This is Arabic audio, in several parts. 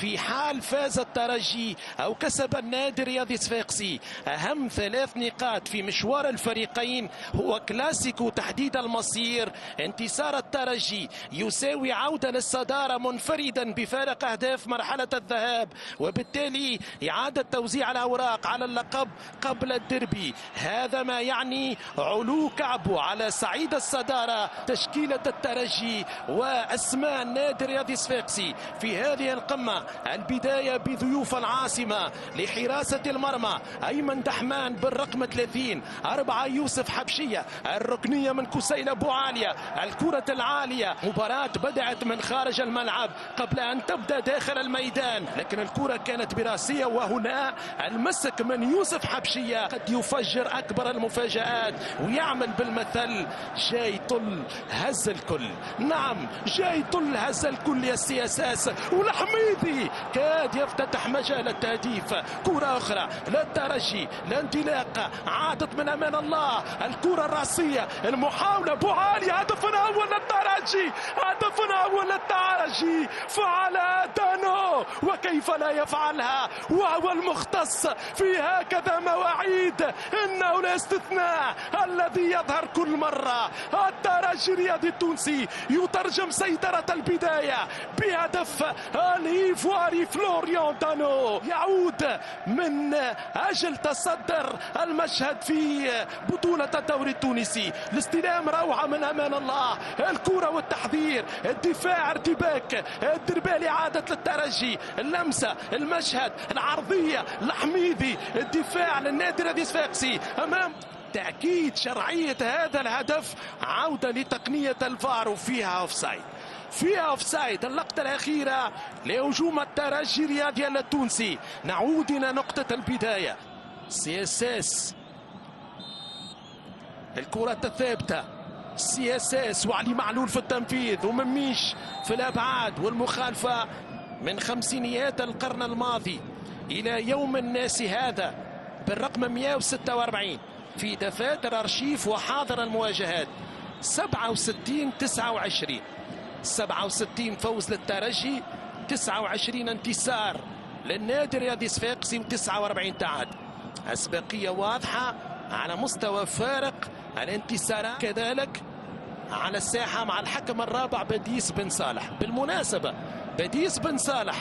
في حال فاز الترجي أو كسب النادي الرياضي الصفاقسي أهم 3 نقاط في مشوار الفريقين هو كلاسيكو تحديد المصير. انتصار الترجي يساوي عودة للصدارة منفردا بفارق أهداف مرحلة الذهاب، وبالتالي إعادة توزيع الأوراق على اللقب قبل الديربي. هذا ما يعني علو كعبه على صعيد الصدارة تشكيلة الترجي وأسماء النادي الرياضي الصفاقسي في هذه القمة. البداية بضيوف العاصمة لحراسة المرمى أيمن دحمان بالرقم 30، 4 يوسف حبشية، الركنية من كسيل أبو عالية، الكرة العالية. مباراة بدأت من خارج الملعب قبل أن تبدأ داخل الميدان، لكن الكرة كانت براسية، وهنا المسك من يوسف حبشية قد يفجر أكبر المفاجآت ويعمل بالمثل. جاي طل هز الكل، نعم جاي طل هز الكل يا السياساس. والحميدي كاد يفتتح مجال التهديف. كرة أخرى للترجي، الانطلاق عادت من أمان الله، الكرة الرأسية، المحاولة أبو عالي، هدف أول للترجي، هدف أول للترجي. فعل دانو، وكيف لا يفعلها وهو المختص في هكذا مواعيد. إنه الاستثناء الذي يظهر كل مرة. الترجي الرياضي التونسي يترجم سيطرة البداية بهدف الإيفواري فلوريان دانو، يعود من أجل تصدر المشهد في بطولة الدوري التونسي. الاستلام روعة من أمان الله، الكرة والتحذير، الدفاع ارتباك، الدربالي عادت للترجي، اللمسة، المشهد، العرضية، الحميدي، الدفاع للنادي الرياضي الصفاقسي أمام تأكيد شرعية هذا الهدف. عودة لتقنية الفار وفيها اوفسايد، فيها اوفسايد. اللقطة الأخيرة لهجوم الترجي الرياضي التونسي. نعود إلى نقطة البداية. سياساس، الكرة الثابتة، سياساس وعلي معلول في التنفيذ، ومميش في الأبعاد، والمخالفة من خمسينيات القرن الماضي إلى يوم الناس هذا بالرقم 146 في دفاتر أرشيف وحاضر المواجهات. 67-29، 67 فوز للترجي، 29 انتصار للنادي الرياضي الصفاقسي، و49 تعادل. أسبقية واضحة على مستوى فارق الانتصارات، كذلك على الساحة مع الحكم الرابع بديس بن صالح. بالمناسبة بديس بن صالح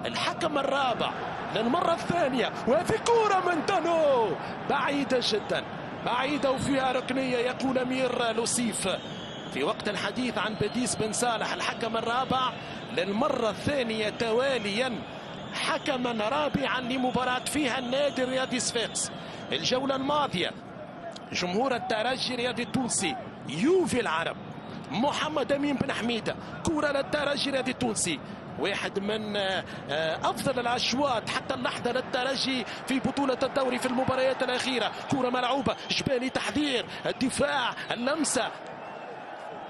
الحكم الرابع للمرة الثانية، وهذه كرة من دانو بعيدة جدا، بعيدة وفيها ركنية. يقول أمير لوسيف في وقت الحديث عن بديس بن صالح الحكم الرابع للمرة الثانية تواليا، حكما رابعا لمباراة فيها النادي الرياضي الصفاقسي. الجولة الماضية جمهور الترجي الرياضي التونسي يوفي العرب، محمد أمين بن حميدة، كرة للترجي الرياضي التونسي، واحد من أفضل الأشواط حتى اللحظة للترجي في بطولة الدوري في المباريات الأخيرة. كرة ملعوبة، جبالي تحذير، الدفاع، اللمسة،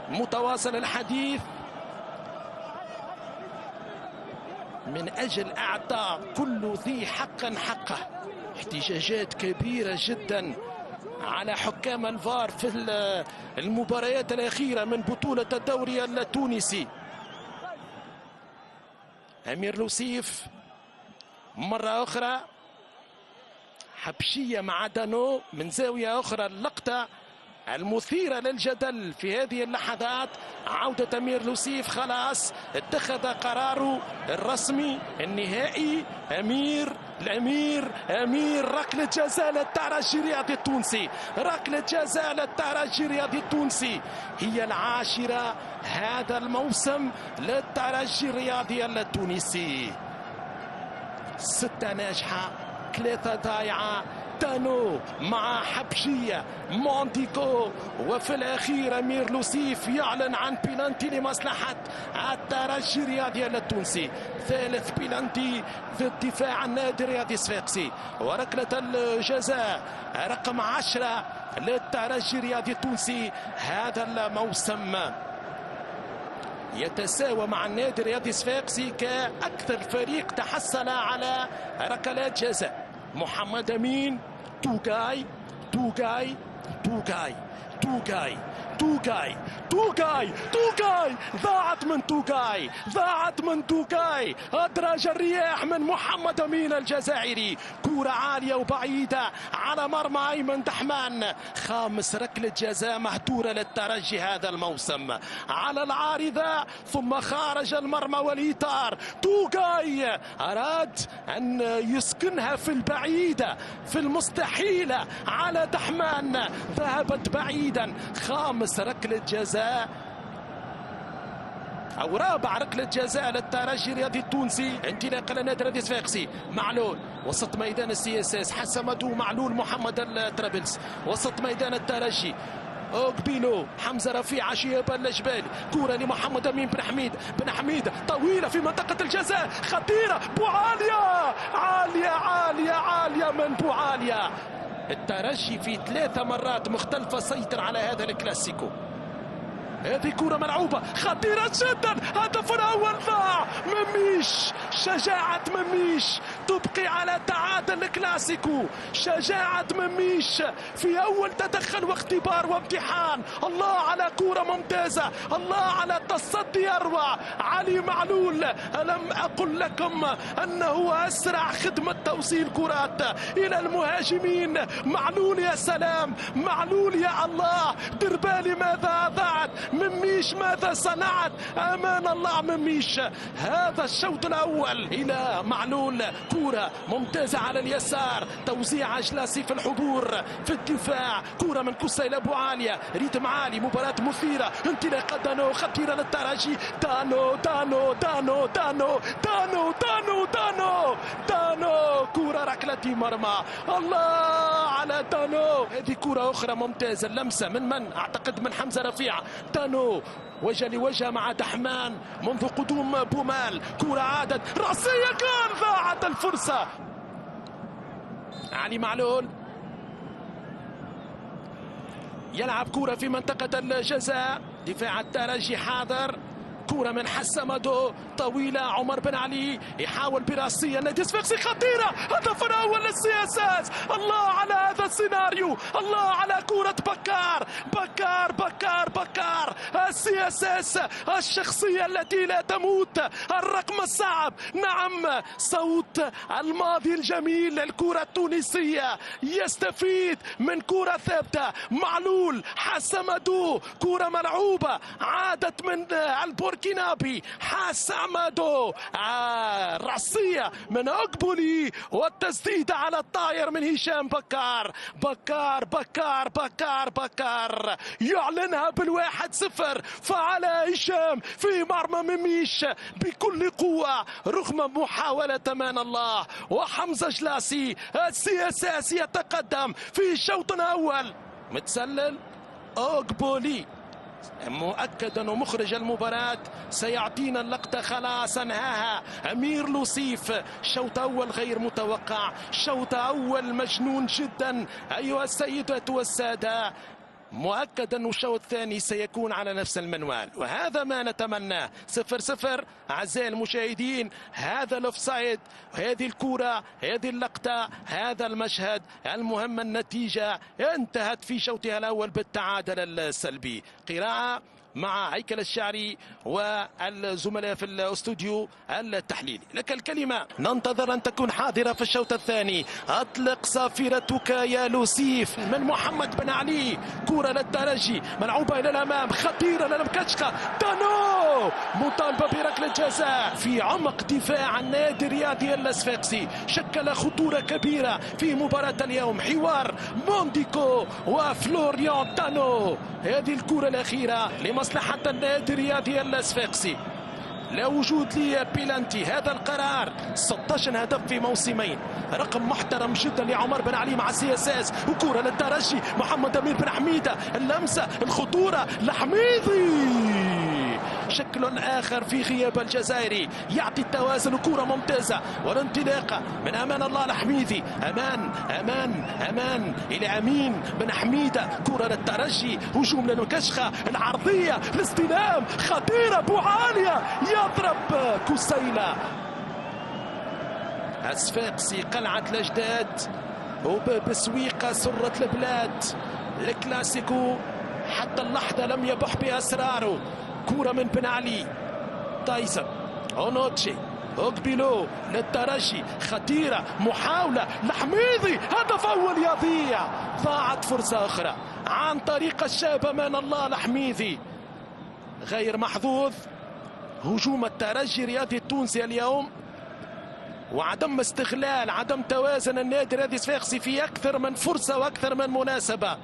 متواصل الحديث من أجل إعطاء كل ذي حق حقه. احتجاجات كبيرة جدا على حكام الفار في المباريات الأخيرة من بطولة الدوري التونسي. أمير لوسيف مرة أخرى، حبشية مع دانو من زاوية أخرى. اللقطة المثيرة للجدل في هذه اللحظات، عودة أمير لوسيف، خلاص اتخذ قراره الرسمي النهائي. أمير ركلة جزاء للترجي الرياضي التونسي، ركلة جزاء للترجي الرياضي التونسي، هي العاشرة هذا الموسم للترجي الرياضي التونسي. 6 ناجحة، 3 ضايعة. دانو مع حبشية، مونديكو، وفي الأخير أمير لوسيف يعلن عن بيلانتي لمصلحة الترجي الرياضي التونسي. 3 بيلانتي ضد دفاع النادي الرياضي الصفاقسي، وركلة الجزاء رقم 10 للترجي الرياضي التونسي. هذا الموسم يتساوى مع النادي الرياضي الصفاقسي كأكثر فريق تحصل على ركلات جزاء. محمد أمين، توغاي توغاي توغاي توغاي توغاي ضاعت من توغاي أدرج الرياح من محمد أمين الجزائري. كرة عالية وبعيدة على مرمى أيمن دحمان. خامس ركلة جزاء مهدورة للترجي هذا الموسم على العارضة ثم خارج المرمى والإطار. توغاي أراد أن يسكنها في البعيدة في المستحيلة على دحمان، ذهبت بعيدا. خامس ركلة جزاء أو رابع ركلة جزاء للترجي الرياضي التونسي. انطلاقا لنادي رادس صفاقسي. معلول وسط ميدان السي اس اس، حسمته معلول محمد الطرابلس. وسط ميدان الترجي اوكبيلو حمزه رفيع شياب الجبال. كره لمحمد امين بن حميد طويله في منطقه الجزاء خطيره. بوعاليا عاليه من بوعاليا. الترجي في 3 مرات مختلفه سيطر على هذا الكلاسيكو. هذه كرة ملعوبة خطيرة جدا. هدف الأول ضاع. مميش، شجاعة مميش تبقي على تعادل الكلاسيكو. شجاعة مميش في أول تدخل واختبار وامتحان. الله على كرة ممتازة، الله على تصدي أروع. علي معلول، ألم أقل لكم أنه أسرع خدمة توصيل كرات إلى المهاجمين. معلول يا سلام، معلول يا الله. دربالي ماذا ضاعت، مميش ماذا صنعت، امان الله مميش. هذا الشوط الاول الى معلول. كرة ممتازة على اليسار، توزيع جلاسي في الحضور في الدفاع. كرة من كوسا الى بوعاليا، ريتم عالي، مباراة مثيرة. انطلاقة دانو خطيرة للترجي. دانو دانو دانو دانو دانو دانو دانو دانو كرة ركلة مرمى. الله على دانو. هذه كرة اخرى ممتازة، اللمسة من اعتقد من حمزة رفيع. دانو وجه لوجه مع دحمان منذ قدوم بومال. كرة عادت رأسية، كان ضاعت الفرصة. علي معلول يلعب كرة في منطقة الجزاء. دفاع الترجي حاضر. كرة من حسمدو طويلة. عمر بن علي يحاول براسية نادي صفاقسي خطيرة. هدف الأول للسياسات. الله على هذا السيناريو، الله على كرة بكار السياسات، الشخصية التي لا تموت، الرقم الصعب. نعم، صوت الماضي الجميل للكرة التونسية يستفيد من كرة ثابتة. معلول حسمدو، كرة ملعوبة عادت من البوركينابي حسمدو. رأسية من أقبلي والتسديدة على الطاير من هشام بكار. بكار يعلنها بال1-0. فعلى هشام في مرمى مميش بكل قوة رغم محاولة أمان الله وحمزة جلاسي. السياسي يتقدم في الشوط الأول. متسلل أقبلي مؤكد انه مخرج المباراة سيعطينا اللقطة. خلاص انهاها امير لوصيف. شوط اول غير متوقع، شوط اول مجنون جدا ايها السيدات والسادة. مؤكد أن الشوط الثاني سيكون على نفس المنوال، وهذا ما نتمناه. 0-0 أعزائي المشاهدين. هذا الأوفسايد، هذه الكرة، هذه اللقطة، هذا المشهد. المهم النتيجة انتهت في شوطها الأول بالتعادل السلبي. قراءة مع هيكل الشعري والزملاء في الاستوديو التحليلي. لك الكلمة. ننتظر أن تكون حاضرة في الشوط الثاني. أطلق صافرتك يا لوسيف من محمد بن علي. كرة للترجي ملعوبة إلى الأمام خطيرة للمكتشكة. دانو مطالبة بركلة جزاء في عمق دفاع النادي الرياضي الصفاقسي. شكل خطورة كبيرة في مباراة اليوم. حوار مونديكو وفلوريان دانو. هذه الكرة الأخيرة لمصلحة النادي الرياضي الصفاقسي. لا وجود لي بيلانتي. هذا القرار 16 هدف في موسمين، رقم محترم جدا لعمر بن علي مع السياساس. وكرة للترجي محمد امين بن حميدة. اللمسة، الخطورة لحميدي. شكل آخر في غياب الجزائري يعطي التوازن. كرة ممتازة والانطلاقة من أمان الله لحميدي. أمان إلى أمين بن حميدة. كرة للترجي، هجوم للمكشخة، العرضية، الاستلام خطيرة. بوعاليا يضرب كسيلة. الصفاقسي قلعة الأجداد وبسويقة سرة البلاد. الكلاسيكو حتى اللحظة لم يبح بأسراره. كرة من بن علي، تايسون، اونوتشي، اوكبيلو للترجي، خطيرة، محاولة لحميدي، هدف أول يضيع. ضاعت فرصة أخرى عن طريق الشاب أمان الله الحميدي، غير محظوظ. هجوم الترجي الرياضي التونسي اليوم، وعدم استغلال، عدم توازن النادي الرياضي الصفاقسي في أكثر من فرصة وأكثر من مناسبة.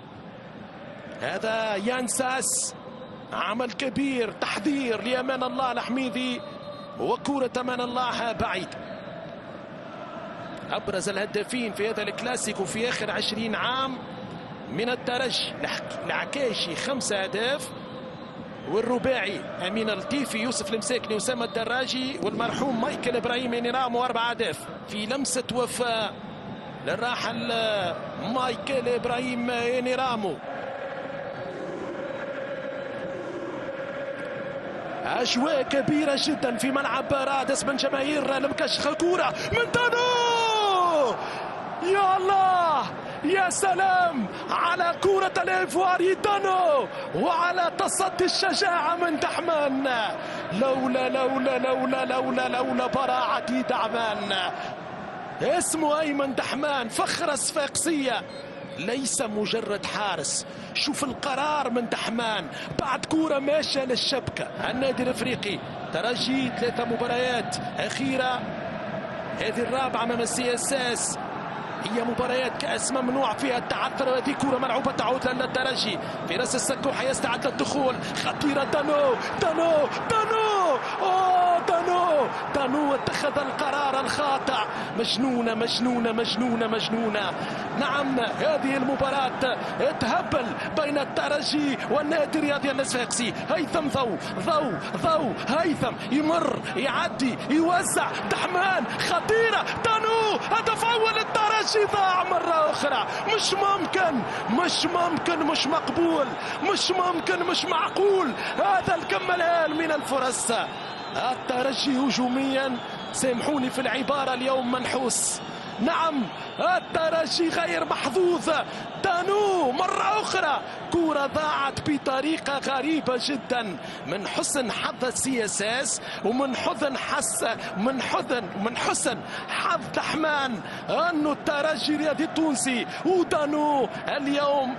هذا ينساس، عمل كبير، تحذير لأمان الله الحميدي، وكرة أمان الله بعيد. أبرز الهدافين في هذا الكلاسيكو في آخر 20 عام من الترجي العكاشي 5 أهداف، والرباعي أمين اللطيفي، يوسف المساكني، أسامة الدراجي، والمرحوم مايكل إبراهيم ينرامو 4 أهداف. في لمسة وفاء للراحل مايكل إبراهيم ينرامو. أجواء كبيرة جدا في ملعب رادس من جماهير المكشخة. كورة من دانو، يا الله، يا سلام على كرة الإيفواري دانو، وعلى تصدي الشجاعة من دحمان. لولا لولا لولا لولا لولا براعة دعمان. اسمه أيمن دحمان، فخر الصفاقسية، ليس مجرد حارس. شوف القرار من دحمان بعد كورة ماشية للشبكة. النادي الافريقي ترجي 3 مباريات أخيرة، هذه الرابعة أمام السي اس اس. هي مباريات كأس ممنوع فيها التعثر، وهذه كرة ملعوبة تعود للترجي في راس السكوحة، يستعد للدخول. خطيرة دانو، دانو دانو، أوه دانو، دانو اتخذ القرار الخاطئ. مجنونة مجنونة مجنونة مجنونة. نعم، هذه المباراة تهبل بين الترجي والنادي الرياضي الصفاقسي. هيثم ضو هيثم يمر، يعدي، يوزع، دحمان، خطيرة، دانو، هدف أول الترجي. ضاع مرة أخرى. مش ممكن، مش ممكن، مش مقبول، مش ممكن، مش معقول. هذا الكم الهائل من الفرص. الترجي هجوميا، سامحوني في العبارة، اليوم منحوس. نعم، الترجي غير محظوظ. دانو مرة أخرى، كرة ضاعت بطريقة غريبة جدا. من حسن حظ السي اس اس، ومن حسن حظ دحمان، أنه الترجي الرياضي التونسي ودانو اليوم